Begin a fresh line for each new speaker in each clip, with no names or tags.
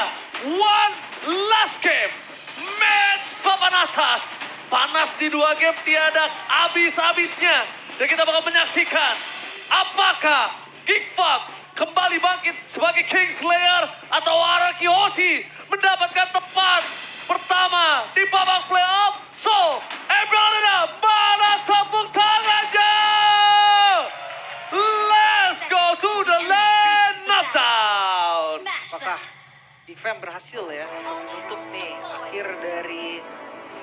dia, one last game. Match papan atas. Panas di 2 game tiada habis-habisnya. Dan kita bakal menyaksikan apakah Geek Farm kembali bangkit sebagai Kingslayer atau Araki Hoshi mendapatkan tempat pertama di babak playoff. So, Emerald mana tepuk tangannya? Let's go to the land of down.
Apakah Geek Fam berhasil ya untuk nih akhir dari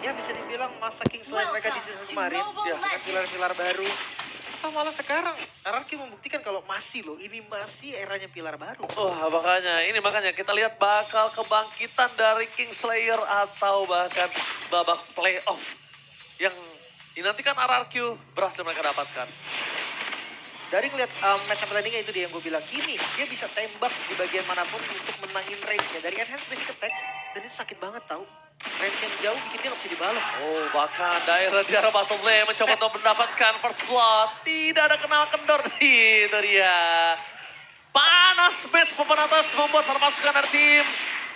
ya bisa dibilang masa Kingslayer mereka di season kemarin ya dengan pilar-pilar baru. Atau malah sekarang RRQ membuktikan kalau masih loh, ini masih eranya pilar baru.
Wah, makanya kita lihat bakal kebangkitan dari Kingslayer atau bahkan babak playoff yang dinantikan RRQ berhasil mereka dapatkan.
Dari ngeliat match planningnya itu dia yang gue bilang, gini dia bisa tembak di bagian manapun untuk menangin range-nya. Dari enhance basic attack, dan itu sakit banget tau. Range yang jauh bikin dia gak bisa dibalas.
Oh, bahkan daerah di arah bottom lane mencoba untuk mendapatkan first blood. Tidak ada kenal kendor. Itu dia. Panas match papan atas membuat permasukan dari tim.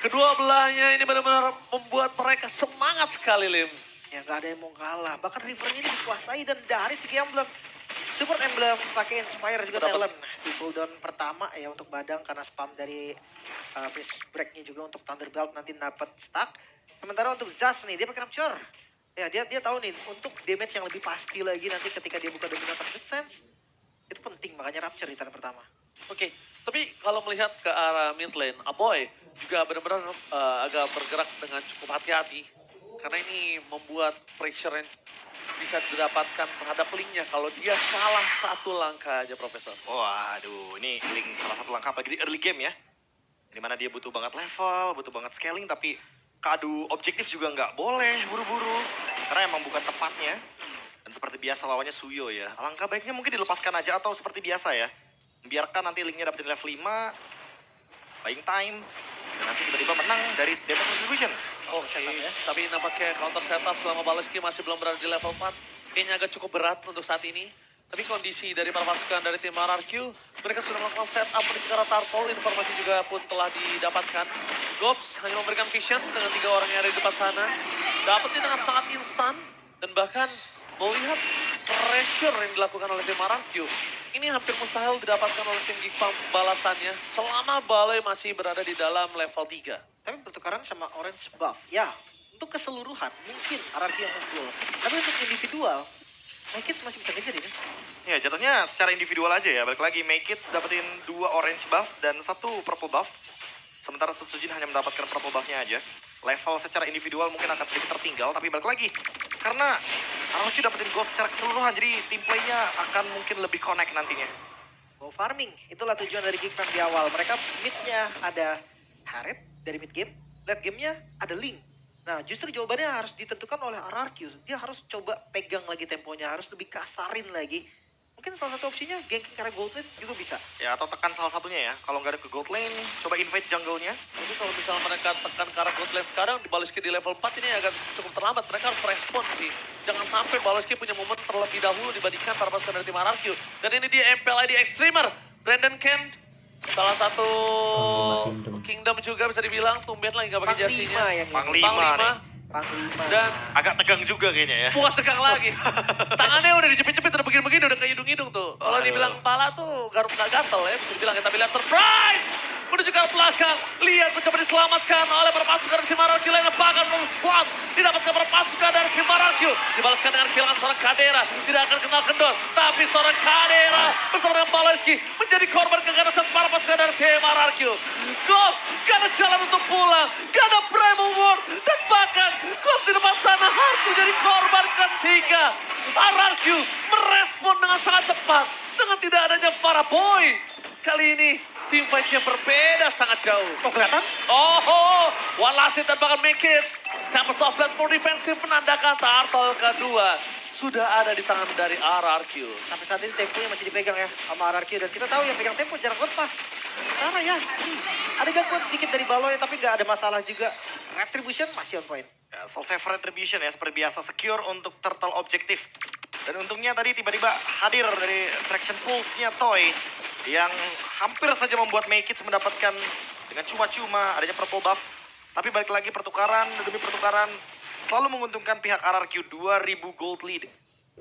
Kedua belahnya ini benar-benar membuat mereka semangat sekali, Lim.
Ya gak ada yang mau kalah. Bahkan Rivernya ini dikuasai dan dari segi emblem. Support emblem pakai Inspire juga talent. Di cooldown pertama ya untuk Badang karena spam dari Freeze Break-nya juga untuk Thunderbolt nanti dapat stack. Sementara untuk Zas nih dia pakai Rapture. Ya dia tahu nih untuk damage yang lebih pasti lagi nanti ketika dia buka Dominator Descent. Itu penting makanya Rapture di turn pertama.
Oke, tapi kalau melihat ke arah mid lane, Aboy juga benar-benar agak bergerak dengan cukup hati-hati. Karena ini membuat pressure yang bisa didapatkan terhadap Link-nya kalau dia salah satu langkah aja, Profesor.
Waduh, ini Link salah satu langkah apalagi di early game ya. Dimana dia butuh banget level, butuh banget scaling, tapi kadu objektif juga nggak boleh buru-buru. Karena emang bukan tempatnya. Dan seperti biasa lawannya Suyo ya. Alangkah baiknya mungkin dilepaskan aja atau seperti biasa ya. Biarkan nanti Link-nya dapetin level 5, buying time, dan nanti tiba-tiba menang dari damage distribution.
Oh, tapi nampaknya counter setup selama Baleski masih belum berada di level 4. Kayaknya agak cukup berat untuk saat ini. Tapi kondisi dari para pasukan dari tim RRQ, mereka sudah melakukan setup menuju ke arah Turtle. Informasi juga pun telah didapatkan. Gops hanya memberikan vision dengan 3 orang yang ada di depan sana. Dapat sih dengan sangat instan. Dan bahkan melihat pressure yang dilakukan oleh tim RRQ, ini hampir mustahil didapatkan oleh tim Geek Farm balasannya selama Balai masih berada di dalam level 3.
Tapi pertukaran sama Orange buff. Ya, untuk keseluruhan mungkin RRQ yang unggul. Tapi untuk individual, Maykits masih bisa ngejar ini.
Ya jatuhnya secara individual aja ya. Balik lagi Maykits dapetin 2 orange buff dan 1 purple buff. Sementara Sutsujin hanya mendapatkan purple buffnya aja. Level secara individual mungkin akan sedikit tertinggal, tapi balik lagi. Karena RRQ dapetin gold secara keseluruhan, jadi tim play-nya akan mungkin lebih connect nantinya.
Go farming, itulah tujuan dari Geek Farm di awal. Mereka mid-nya ada Harriet dari mid game, late game-nya ada Link. Nah justru jawabannya harus ditentukan oleh RRQ. Dia harus coba pegang lagi temponya, harus lebih kasarin lagi. Mungkin salah satu opsinya ganking karena gold lane juga bisa.
Ya atau tekan salah satunya ya. Kalau nggak ada ke gold lane, coba invade jungle-nya.
Jadi kalau misalnya mereka tekan ke arah gold lane sekarang, di Baleski di level 4 ini agak cukup terlambat. Mereka harus respon sih. Jangan sampai Baleski punya momen terlebih dahulu dibandingkan para pasukan dari tim RRQ. Dan ini dia MPLID Extremer, Brandon Kent. Salah satu Kingdom juga bisa dibilang, tumben lagi nggak pakai jersinya.
Panglima.
Panglima.
Dan
Agak tegang juga kayaknya ya.
buat tegang lagi. Tangannya udah dijepit-jepit, udah begini-begini, udah ke hidung-hidung tuh. Kalau
Aduh.
dibilang kepala tuh garuk nggak gatel ya, bisa dibilang. Kita lihat surprise! Menuju ke arah belakang, lihat mencoba diselamatkan oleh para pasukan dari tim RRQ lainnya. Bahkan kuat didapatkan para pasukan dari tim RRQ. Dibalaskan dengan kehilangan seorang Kadera, tidak akan kenal kendor. Tapi seorang Kadera bersama dengan Baleski menjadi korban keganasan para pasukan dari tim RRQ. Ghost gak ada jalan untuk pulang, gak ada Primal War, dan bahkan Ghost di depan sana harus menjadi korban ketiga. RRQ merespon dengan sangat cepat dengan tidak adanya para boy. Kali ini tim fight-nya berbeda sangat jauh.
Oh kelihatan?
Oh, One Last Hit dan bahkan Maykits. Tempest of Blood for defensif menandakan Turtle kedua sudah ada di tangan dari RRQ.
Sampai saat ini temponya masih dipegang ya sama RRQ. Dan kita tahu yang pegang tempo jarang lepas. Karena ya, ada gangguan sedikit dari Baloy tapi nggak ada masalah juga. Retribution masih on point.
Ya, selesai retribution ya, seperti biasa secure untuk turtle objektif. Dan untungnya tadi tiba-tiba hadir dari traction pulse-nya Toy yang hampir saja membuat Maykits mendapatkan dengan cuma-cuma adanya purple buff. Tapi balik lagi pertukaran demi pertukaran selalu menguntungkan pihak RRQ 2000 gold lead.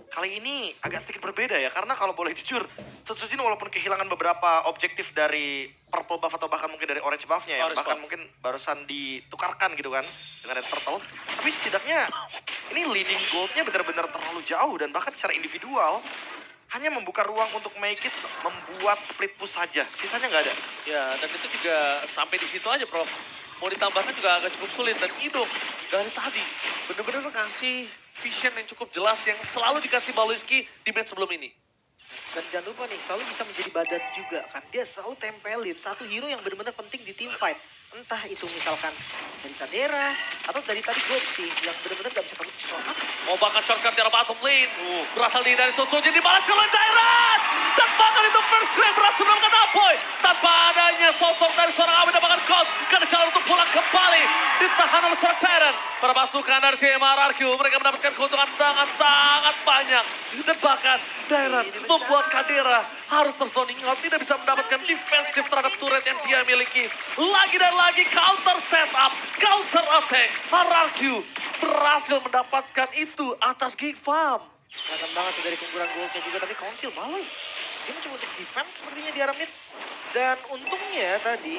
Kali ini agak sedikit berbeda ya, karena kalau boleh jujur, Sutsujin walaupun kehilangan beberapa objektif dari purple buff atau bahkan mungkin dari orange buffnya ya,
Orange
bahkan
buff.
mungkin barusan ditukarkan gitu kan dengan red turtle. Tapi setidaknya ini leading goldnya benar-benar terlalu jauh dan bahkan secara individual hanya membuka ruang untuk make it membuat split push saja. Sisanya nggak ada.
Ya, dan itu juga sampai di situ aja, Prof. Mau ditambahkan juga agak cukup sulit. Dan Ido dari tadi bener-bener ngasih vision yang cukup jelas yang selalu dikasih Baloiski di match sebelum ini.
Dan jangan lupa nih, selalu bisa menjadi badan juga kan. Dia selalu tempelin satu hero yang benar-benar penting di team fight. Entah itu misalkan dari Kadera, atau dari tadi Gopsi yang benar-benar gak bisa kamu shortcut.
Mau bakal shortcut dari bottom lane. Berasal dari Sutsujin dibalas oleh Dairat. Dan bahkan itu first grab berhasil mendapatkan Apoy. Tanpa adanya sosok dari seorang Apoy mendapatkan Colt. Karena jalan untuk pulang kembali. Ditahan oleh seorang Tyrant. Para pasukan dari tim RRQ. Mereka mendapatkan keuntungan sangat-sangat banyak. Dan bahkan Dairat membuat Kadera harus terzoning out. Tidak bisa mendapatkan defensif terhadap turret yang dia miliki. Lagi dan lagi counter setup. Counter attack. RRQ berhasil mendapatkan itu atas Geek Farm.
Kelihatan banget tuh dari keunggulan goldnya juga, tapi Council Baloy. Dia mencoba untuk defense sepertinya di arah mid. Dan untungnya tadi,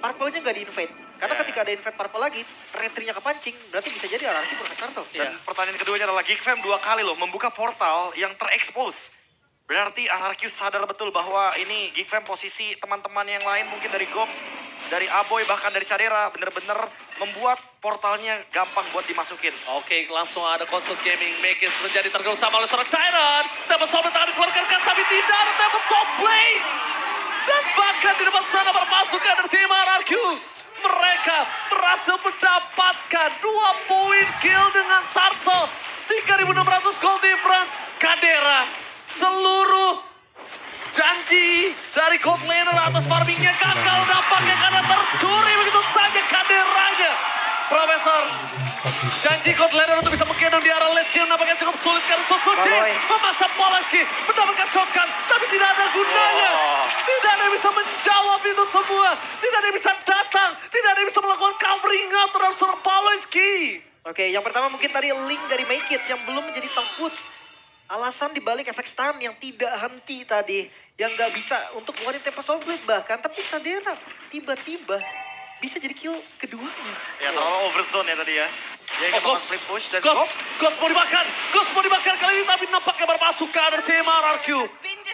Purple-nya nggak di-invade. Karena
Ya.
ketika ada invade Purple lagi, retry-nya kepancing, berarti bisa jadi RRQ perfect turtle.
Dan
Iya.
pertanyaan keduanya adalah Geek Fam 2 kali loh membuka portal yang terekspos. Berarti RRQ sadar betul bahwa ini Geek Fam posisi teman-teman yang lain mungkin dari Gops, dari Aboy, bahkan dari Cadera bener-bener membuat portalnya gampang buat dimasukin.
Oke, langsung ada konsol gaming. Megis menjadi target utama oleh seorang Tyrant. Tempat Soul tangan dikeluarkan, tapi tidak ada tempat Soul play. Dan bahkan di depan sana berpasukan dari tim RRQ. Mereka berhasil mendapatkan 2 poin kill dengan Turtle. 3.600 gold difference. Kadera seluruh janji dari Gold Laner atas farmingnya gagal nampaknya karena tercuri begitu saja Kaderanya. Profesor, janji Gold Laner untuk bisa menggendong di arah late game nampaknya cukup sulit karena Sutsujin
Baloy.
memaksa Polanski mendapatkan shotgun tapi tidak ada gunanya.
Oh.
Tidak ada yang bisa menjawab itu semua. Tidak ada yang bisa datang. Tidak ada yang bisa melakukan covering out terhadap seorang Polanski.
Oke, yang pertama mungkin tadi link dari Make It yang belum menjadi Tongputs. Alasan dibalik efek stun yang tidak henti tadi. Yang nggak bisa untuk ngeluarin Tempest of Blade bahkan. Tapi Kadera tiba-tiba bisa jadi kill keduanya.
Ya terlalu overzone ya tadi ya. Dia ingin melakukan split push dan Gops.
Ghost mau dimakan. Ghost mau dimakan kali ini tapi nampaknya berpasukan dari tim RRQ.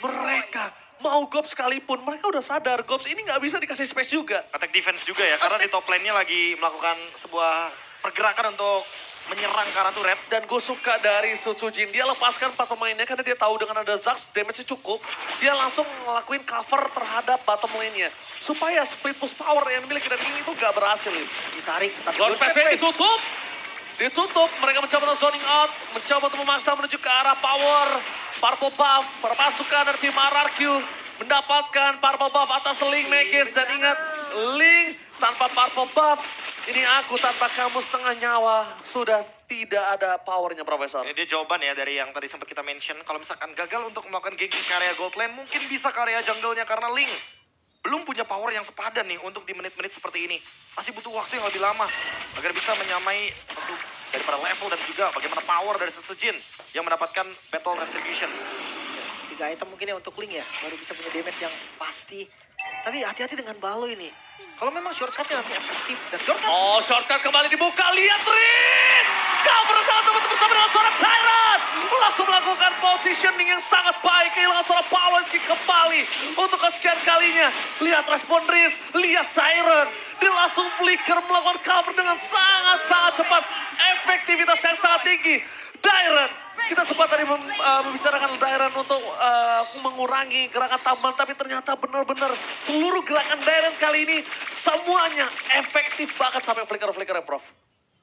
Mereka mau Gops sekalipun. Mereka udah sadar Gops ini nggak bisa dikasih space juga.
Attack defense juga ya, karena di top lane-nya lagi melakukan sebuah pergerakan untuk menyerang ke arah turret.
Dan gue suka dari Sutsujin, dia lepaskan 4 pemainnya karena dia tahu dengan ada Zax, damage-nya cukup. Dia langsung ngelakuin cover terhadap bottom lane-nya. Supaya split push power yang dimiliki dari ini tuh gak berhasil.
Ditarik, tapi
Lord
Good
PV
Pepe.
ditutup. Ditutup, mereka mencoba untuk zoning out. Mencoba untuk memaksa menuju ke arah power. Purple buff, perpasukan dari tim RRQ. Mendapatkan purple buff atas Link Megis. Dan ingat, Link tanpa purple buff. Ini aku tanpa kamu setengah nyawa. Sudah tidak ada powernya, Profesor.
Ini dia jawaban ya dari yang tadi sempat kita mention. Kalau misalkan gagal untuk melakukan ganking ke area gold lane, mungkin bisa ke area jungle-nya karena Link belum punya power yang sepadan nih untuk di menit-menit seperti ini. Masih butuh waktu yang lebih lama agar bisa menyamai tentu daripada level dan juga bagaimana power dari Sutsujin yang mendapatkan battle retribution.
3 item mungkin ya untuk Link ya, baru bisa punya damage yang pasti. Tapi hati-hati dengan Baloy ini. Kalau memang shortcutnya nanti efektif. Dan shortcut
Oh, shortcut kembali dibuka. Lihat Rin! Cover sama teman-teman bersama dengan seorang Tyrant. Langsung melakukan positioning yang sangat baik. Kehilangan seorang Polanski kembali. Untuk kesekian kalinya. Lihat respon Rin. Lihat Tyrant. Dia langsung flicker melakukan cover dengan sangat-sangat cepat. Efektivitas yang sangat tinggi. Tyrant. Kita sempat tadi membicarakan Dairan untuk mengurangi gerakan tambahan, tapi ternyata benar-benar seluruh gerakan Dairan kali ini semuanya efektif banget sampai flicker-flickernya, Prof.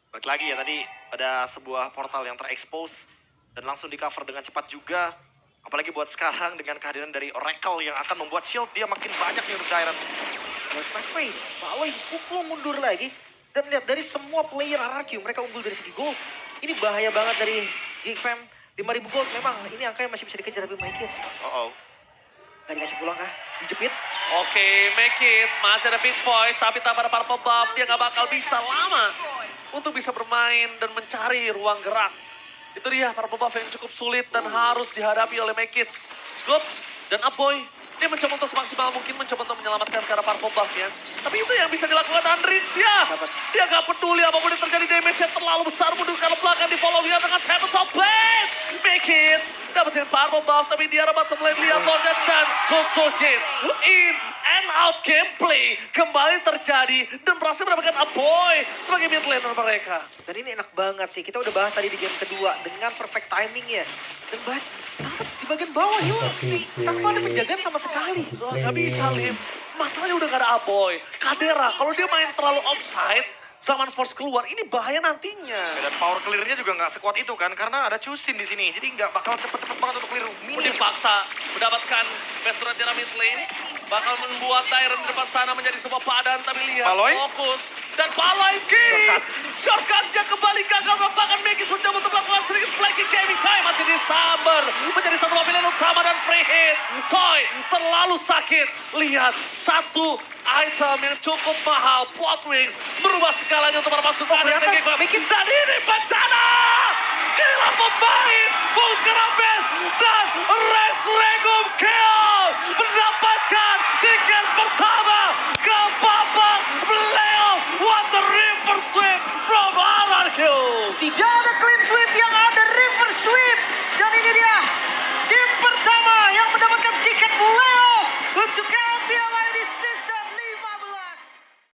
Balik lagi ya, tadi ada sebuah portal yang terekspos dan langsung di cover dengan cepat juga. Apalagi buat sekarang dengan kehadiran dari Oracle yang akan membuat shield dia makin banyak nih untuk Dairan.
Good Pepe. Baloy pukul mundur lagi. Dan lihat dari semua player RRQ, mereka unggul dari segi gold. Ini bahaya banget dari Geek Fam. 5.000 gold memang ini angka yang masih bisa dikejar tapi Mike Kids. Gak dikasih pulang kah? Dijepit.
Oke, make it. Masih ada Beach Boys, tapi tanpa ada Purple Buff, dia nggak bakal bisa lama untuk bisa bermain dan mencari ruang gerak. Itu dia Purple Buff yang cukup sulit dan harus dihadapi oleh Make It. Goops dan Upboy, dia mencoba untuk semaksimal mungkin mencoba untuk menyelamatkan ke arah Purple Buff-nya. Tapi itu yang bisa dilakukan Andrins ya. Dia gak peduli apapun yang terjadi, damage yang terlalu besar mundur ke arah belakang di follow dia dengan Tempest of Blade. Make It dapetin Purple Buff, tapi dia ada bottom lane, lihat Lord dan Sotsojin. In and out gameplay kembali terjadi dan berhasil mendapatkan Upboy sebagai mid laner mereka.
Dan ini enak banget sih. Kita udah bahas tadi di game kedua dengan perfect timingnya. Dan bahas di bagian bawah hilang. Tanpa ada penjagaan sama sekali.
Wah, gak bisa, Lim. Masalahnya udah gak ada Upboy. Kadera, kalau dia main terlalu offside, zaman Force keluar, ini bahaya nantinya.
Dan power clear-nya juga nggak sekuat itu kan, karena ada Chusin di sini. Jadi nggak bakal cepet-cepet banget untuk clear mini.
Dipaksa mendapatkan best run di mid lane. Bakal membuat Tyron di depan sana menjadi sebuah padan, tapi lihat
Paloy?
fokus. Dan Paloyski, shortcut-nya kembali gagal, bahkan Megis mencoba untuk melakukan sedikit flanking gaming time. Masih disamber, menjadi satu pilihan utama dan free hit. Toy terlalu sakit. Lihat, satu item yang cukup mahal, Plot Wings, merubah segalanya untuk bermaksud
ternyata
bikin dan ini bencana. Gila pemain, Fus Karabes dan Res Regum Kill mendapatkan tiket pertama ke babak playoff. What the river sweep from RRQ.
3